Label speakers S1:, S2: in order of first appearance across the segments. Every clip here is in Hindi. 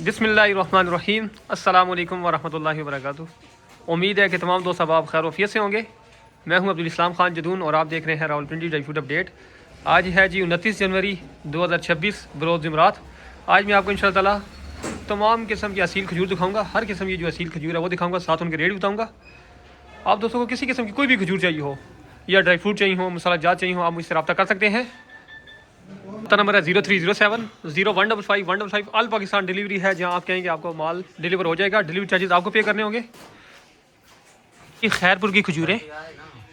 S1: बिस्मिल्लाहिर्रहमानिर्रहीम अस्सलाम वालेकुम वरहमतुल्लाहि वबरकातुहू। उम्मीद है कि तमाम दोस्त अब आप खैर वफ़ियत से होंगे। मैं हूं अब्दुल इस्लाम खान जदून और आप देख रहे हैं रावलपिंडी ड्राई फ्रूट अपडेट। आज है जी 29 जनवरी 2026 बरोज़ जुमरात। आज मैं आपको इंशाअल्लाह ताला तमाम किस्म की असील खजूर दिखाऊँगा। हर किस्म की जो असील खजूर है वो दिखाऊँगा, साथ उनके रेट बताऊँगा। आप दोस्तों को किसी किस्म की कोई भी खजूर चाहिए हो या ड्राई फ्रूट चाहिए हो, मसाला जात चाहिए हो, आप मुझसे रब्ता कर सकते हैं। नंबर है 0307 0155 ऑल पाकिस्तान डिलीवरी है। जहां आप कहेंगे आपको माल डिलीवर हो जाएगा। डिलीवरी चार्जेस आपको पे करने होंगे। ये खैरपुर की खजूरें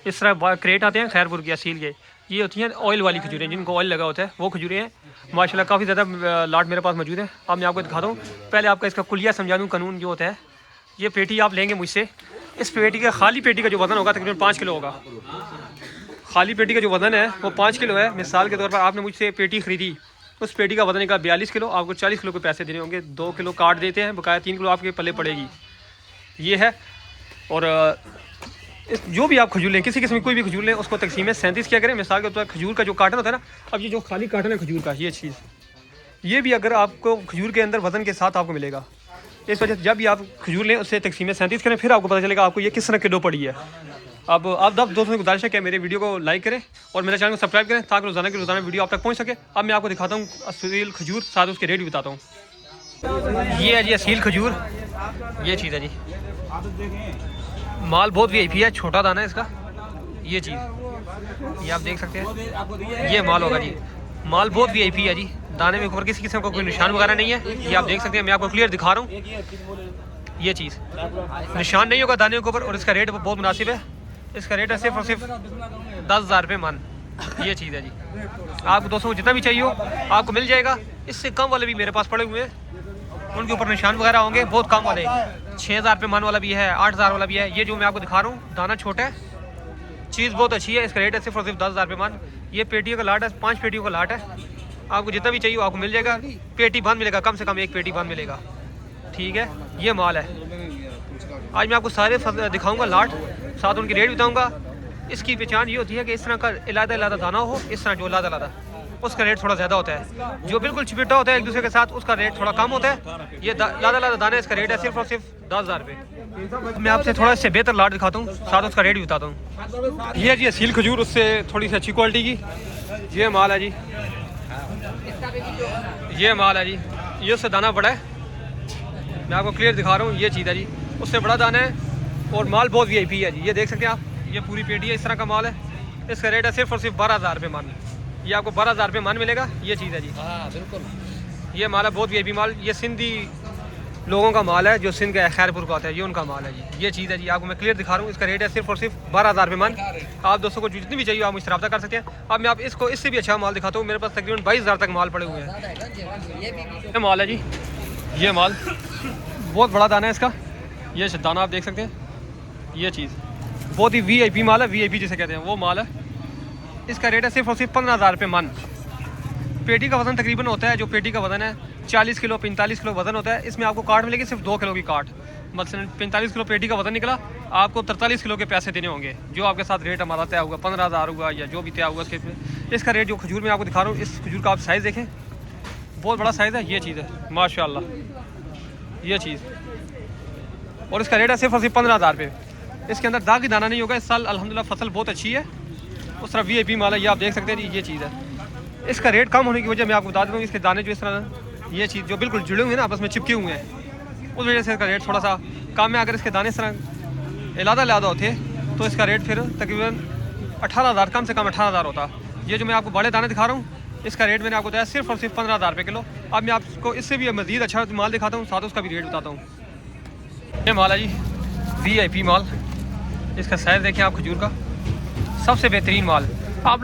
S1: इस तरह क्रेट आते हैं खैरपुर की असील के। ये होती हैं ऑयल वाली खजूरें, जिनको ऑयल लगा होता है, वो खजूरें हैं। माशाल्लाह काफ़ी ज़्यादा लाट मेरे पास मौजूद है। अब मैं आपको दिखाता हूँ। पहले आपका इसका कुलिया समझा दूँ कानून जो होता है। ये पेटी आप लेंगे मुझसे, इस पेटी का खाली पेटी का जो वज़न होगा तकरीबन 5 किलो होगा। खाली पेटी का जो वज़न है वो 5 किलो है। मिसाल के तौर पर आपने मुझसे पेटी ख़रीदी, उस पेटी का वज़न का 42 किलो, आपको 40 किलो के पैसे देने होंगे। 2 किलो काट देते हैं, बकाया 3 किलो आपके पल्ले पड़ेगी। ये है। और जो भी आप खजूर लें, किसी किस्म की कोई भी खजूर लें, उसको तकसीम 37 क्या करें। मिसाल के तौर पर खजूर का जो काटन होता है ना, अब ये जो खाली काटन है खजूर का, ये चीज़ ये भी अगर आपको खजूर के अंदर वज़न के साथ आपको मिलेगा। इस वजह से जब भी आप खजूर लें उससे तकसीम 37 करें, फिर आपको पता चलेगा आपको ये किस तरह किलो पड़ी है। अब आप दोस्तों से गुजारिश है कि मेरे वीडियो को लाइक करें और मेरे चैनल को सब्सक्राइब करें, ताकि रोज़ाना की रोज़ाना वीडियो आप तक पहुंच सके। अब मैं आपको दिखाता हूँ असील खजूर, साथ उसके रेट भी बताता हूँ। ये है जी असील खजूर, ये चीज़ है जी। माल बहुत वीआईपी है, छोटा दाना है इसका। ये चीज़ ये आप देख सकते हैं, ये माल होगा जी। माल बहुत वीआईपी है जी। दाने में ऊपर किसी किस्म का कोई निशान वगैरह नहीं है। ये आप देख सकते हैं, मैं आपको क्लियर दिखा रहा हूँ। ये चीज़ निशान नहीं होगा दाने के ऊपर, और इसका रेट बहुत मुनासिब है। इसका रेट है सिर्फ और सिर्फ 10,000 रुपये मन। ये चीज़ है जी। आपको दोस्तों जितना भी चाहिए हो आपको मिल जाएगा। इससे कम वाले भी मेरे पास पड़े हुए हैं, उनके ऊपर निशान वगैरह होंगे। बहुत कम वाले 6,000 रुपये मन वाला भी है, 8,000 वाला भी है। ये जो मैं आपको दिखा रहा हूँ, दाना छोटा है, चीज़ बहुत अच्छी है। इसका रेट है सिर्फ और सिर्फ 10,000 रुपये मन। ये पेटियों का लाट है, 5 पेटियों का लाट है। आपको जितना भी चाहिए आपको मिल जाएगा। पेटी बंद मिलेगा, कम से कम एक पेटी बंद मिलेगा। ठीक है, ये माल है। आज मैं आपको सारे दिखाऊंगा लाट, साथ उनकी रेट बताऊंगा। इसकी पहचान ये होती है कि इस तरह का इलादा दाना हो, इस तरह जो इलादा उसका रेट थोड़ा ज़्यादा होता है। जो बिल्कुल चिपटा होता है एक दूसरे के साथ, उसका रेट थोड़ा कम होता है। ये लादा दाना, इसका रेट है सिर्फ और सिर्फ 10,000 रुपये। मैं आपसे थोड़ा इससे बेहतर लाट दिखाता हूँ, साथ उसका रेट भी बताता हूँ। ये है जी असील खजूर, उससे थोड़ी सी अच्छी क्वालिटी की। ये माल है जी, ये माल है जी। ये उससे दाना बड़ा है, मैं आपको क्लियर दिखा रहा हूँ। ये चीज़ है जी, उससे बड़ा दाना है और माल बहुत वीआईपी है जी। ये देख सकते हैं आप, ये पूरी पेटी है, इस तरह का माल है। इसका रेट है सिर्फ और सिर्फ 12,000 रुपये मन। ये आपको 12,000 रुपये मन मिलेगा। ये चीज़ है जी। हाँ बिल्कुल, ये माल है बहुत वीआईपी माल। ये सिंधी लोगों का माल है, जो सिंध का खैरपुर का आता है, ये उनका माल है जी। ये चीज़ है जी, आपको मैं क्लियर दिखा रहा हूँ। इसका रेट है सिर्फ और सिर्फ 12,000 रुपये मन। आप दोस्तों को जितनी भी चाहिए आप मुझसे रब्ता कर सकते हैं। अब मैं आप इसको इससे भी अच्छा माल दिखाता हूँ। मेरे पास तकरीबन 22,000 तक माल पड़े हुए हैं। ये माल है जी, ये माल बहुत बड़ा दाना है इसका। ये दाना आप देख सकते हैं। ये चीज़ बहुत ही वीआईपी माल है, वीआईपी जिसे कहते हैं वो माल है। इसका रेट है सिर्फ और सिर्फ 15,000 रुपये मन। पेटी का वज़न तकरीबन होता है, जो पेटी का वज़न है 40 किलो 45 किलो वज़न होता है। इसमें आपको काट मिलेगी सिर्फ 2 किलो की काट। मतलब 45 किलो पेटी का वज़न निकला, आपको 43 किलो के पैसे देने होंगे। जो आपके साथ रेट हमारा तय होगा, 15,000 हुआ या जो भी तय हुआ उसके। इसका रेट जो खजूर में आपको दिखा रहा हूँ, इस खजूर का आप साइज़ देखें, बहुत बड़ा साइज़ है। ये चीज़ है माशाल्लाह, ये चीज़। और इसका रेट है सिर्फ और सिर्फ 15,000 रुपये। इसके अंदर दाग की दाना नहीं होगा। इस साल अल्हम्दुलिल्लाह फसल बहुत अच्छी है। उस तरह वीआईपी माल है, ये आप देख सकते हैं जी। ये चीज़ है। इसका रेट कम होने की वजह मैं आपको बता दूँ, इसके दाने जो इस तरह, ये चीज़ जो बिल्कुल जुड़े हुए हैं ना, आपस में चिपके हुए हैं, उस वजह से इसका रेट थोड़ा सा कम है। अगर इसके दाने इस तरह इलादा होते तो इसका रेट फिर तकरीबन 18,000, कम से कम 18,000 होता। ये जो मैं आपको बड़े दाने दिखा रहा हूँ, इसका रेट मैंने आपको बताया सिर्फ और सिर्फ 15,000 रुपये किलो। अब मैं आपको इससे भी मज़ीद अच्छा माल दिखाता हूँ, साथ उसका भी रेट बताता हूँ। ये माल है जी, वीआईपी माल। इसका साइज़ देखें आप, खजूर का सबसे बेहतरीन माल। आप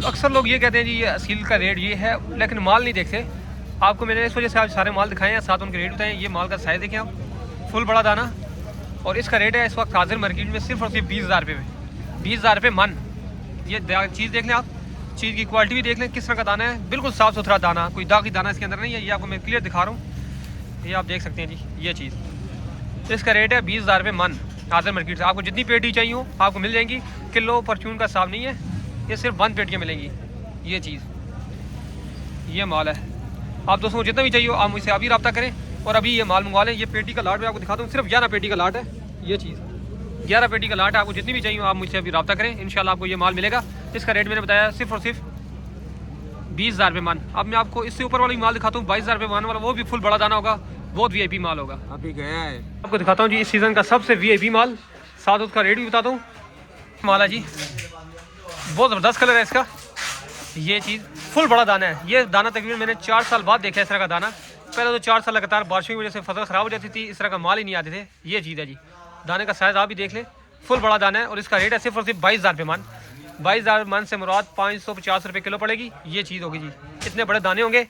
S1: अक्सर लोग ये कहते हैं जी ये असील का रेट ये है, लेकिन माल नहीं देखते। आपको मैंने इस वजह से आज सारे माल दिखाए हैं, साथ उनके रेट बताएं। ये माल का साइज़ देखें आप, फुल बड़ा दाना, और इसका रेट है इस वक्त हाजिर मार्केट में सिर्फ और सिर्फ 20,000 रुपये में। 20,000 रुपये मन। ये चीज़ देख लें आप, चीज़ की क्वालिटी भी देख लें, किस तरह का दाना है। बिल्कुल साफ़ सुथरा दाना, कोई दागी दाना इसके अंदर नहीं है। ये आपको मैं क्लियर दिखा रहा हूँ, ये आप देख सकते हैं जी। ये चीज़, इसका रेट है 20,000 रुपये मन हाजिर मार्केट से। आपको जितनी पेटी चाहिए हो आपको मिल जाएंगी। किलो परचून का हिसाब नहीं है, ये सिर्फ 1 पेटियाँ मिलेंगी। ये चीज़, ये माल है। आप दोस्तों को जितना भी चाहिए हो आप मुझसे अभी रब्ता करें। और अभी ये माल मंगवा लें। ये पेटी का लाट मैं आपको दिखाता हूँ, सिर्फ 11 पेटी का लाट है ये चीज़, 11 पेटी का लाट है। आपको जितनी भी चाहिए आप मुझसे अभी रब्ता करें, इंशाल्लाह आपको ये माल मिलेगा। इसका रेट मैंने बताया सिर्फ और सिर्फ 20,000 रुपये मन। अब मैं आपको इससे ऊपर वाली माल दिखाता हूँ 22,000 रुपये मन वाला, वो भी फुल बड़ा दाना होगा, बहुत VIP माल होगा।
S2: अभी गया है,
S1: आपको दिखाता हूँ जी इस सीज़न का सबसे VIP माल, साथ उसका रेट भी बताता हूँ। माला जी बहुत ज़बरदस्त कलर है इसका, ये चीज़ फुल बड़ा दाना है। ये दाना तकरीबन मैंने 4 साल बाद देखा है इस तरह का दाना। पहले तो 4 साल लगातार बारिशों की वजह से फसल ख़राब हो जाती थी, इस तरह का माल ही नहीं आते थे। ये चीज़ है जी, दाने का साइज़ आप भी देख लें, फुल बड़ा दाना है। और इसका रेट है सिर्फ और सिर्फ 22,000 रुपये मन। 22,000 मन से मुराद 550 रुपये किलो पड़ेगी ये चीज़ होगी जी। इतने बड़े दाने होंगे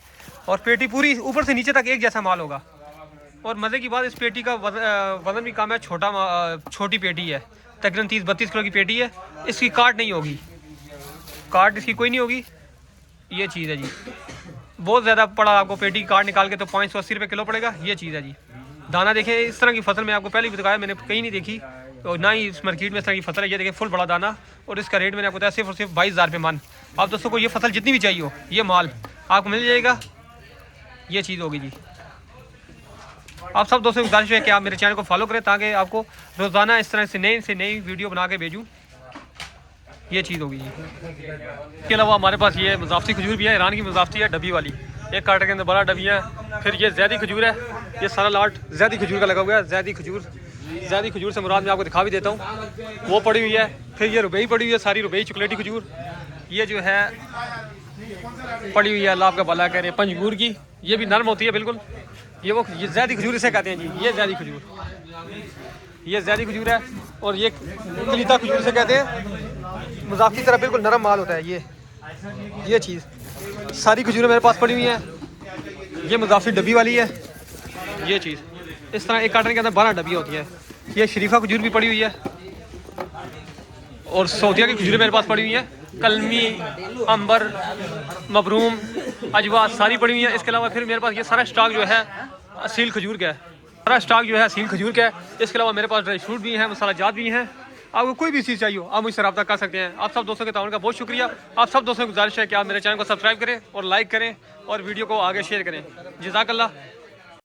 S1: और पेटी पूरी ऊपर से नीचे तक एक जैसा माल होगा। और मज़े की बात, इस पेटी का वज़न भी कम है, छोटी पेटी है, तकरीबन 30-32 किलो की पेटी है। इसकी काट नहीं होगी, काट इसकी कोई नहीं होगी, ये चीज़ है जी। बहुत ज़्यादा पड़ा आपको पेटी की काट निकाल के तो 580 रुपये किलो पड़ेगा ये चीज़ है जी। दाना देखें, इस तरह की फसल मैं आपको पहले भी बताया, मैंने कहीं नहीं देखी और ना ही इस मार्केट में इस तरह की फसल है। ये देखें फुल बड़ा दाना, और इसका रेट मैंने आपको बताया सिर्फ और सिर्फ 22,000 रुपये मन। आप दोस्तों को ये फसल जितनी भी चाहिए हो ये माल आपको मिल जाएगा, ये चीज़ होगी जी। आप सब दोस्तों की गुजारिश है कि आप मेरे चैनल को फॉलो करें ताकि आपको रोज़ाना इस तरह से नई वीडियो बना के भेजूँ, ये चीज़ होगी जी। इसके अलावा हमारे पास ये मुजाफ्ती खजूर भी है, ईरान की मुजाफ्ती है डब्बी वाली, एक कार्टन के अंदर 12 डब्बियाँ हैं। फिर ये ज़ैदी खजूर है, ये सारा लाट ज़ैदी खजूर का लगा हुआ है। ज़ैदी खजूर से मुराद मैं आपको दिखा भी देता हूँ, वो पड़ी हुई है। फिर ये रुबई पड़ी हुई है, सारी रुबई चॉकलेटी खजूर। ये जो है पड़ी हुई है, अल्लाह आपका भला कह रहे हैं, पंजगूर की, ये भी नरम होती है बिल्कुल। ये ज़ैदी खजूर इसे कहते हैं जी, ये ज़ैदी खजूर है। और ये कलीता खजूर से कहते हैं, मुजाफ़ की तरह बिल्कुल नरम माल होता है ये चीज़। सारी खजूरें मेरे पास पड़ी हुई हैं। ये मुजाफ़ी डब्बी वाली है ये चीज़। इस तरह एक कार्टन के अंदर 12 डब्बियाँ होती हैं। ये शरीफा खजूर भी पड़ी हुई है, और सऊदिया की खजूरें मेरे पास पड़ी हुई हैं, कलमी, अंबर, मबरूम, अजवा सारी पड़ी हुई हैं। इसके अलावा फिर मेरे पास ये सारा स्टॉक जो है असील खजूर का है, सारा स्टॉक जो है असील खजूर का है। इसके अलावा मेरे पास ड्राई फ्रूट भी हैं, मसाला जात भी हैं। आपको कोई भी चीज़ चाहिए हो आप मुझसे रब्ता कर सकते हैं। आप सब दोस्तों के ताउन का बहुत शुक्रिया। आप सब दोस्तों की गुजारिश है कि आप मेरे चैनल को सब्सक्राइब करें और लाइक करें और वीडियो को आगे शेयर करें। जज़ाकल्लाह।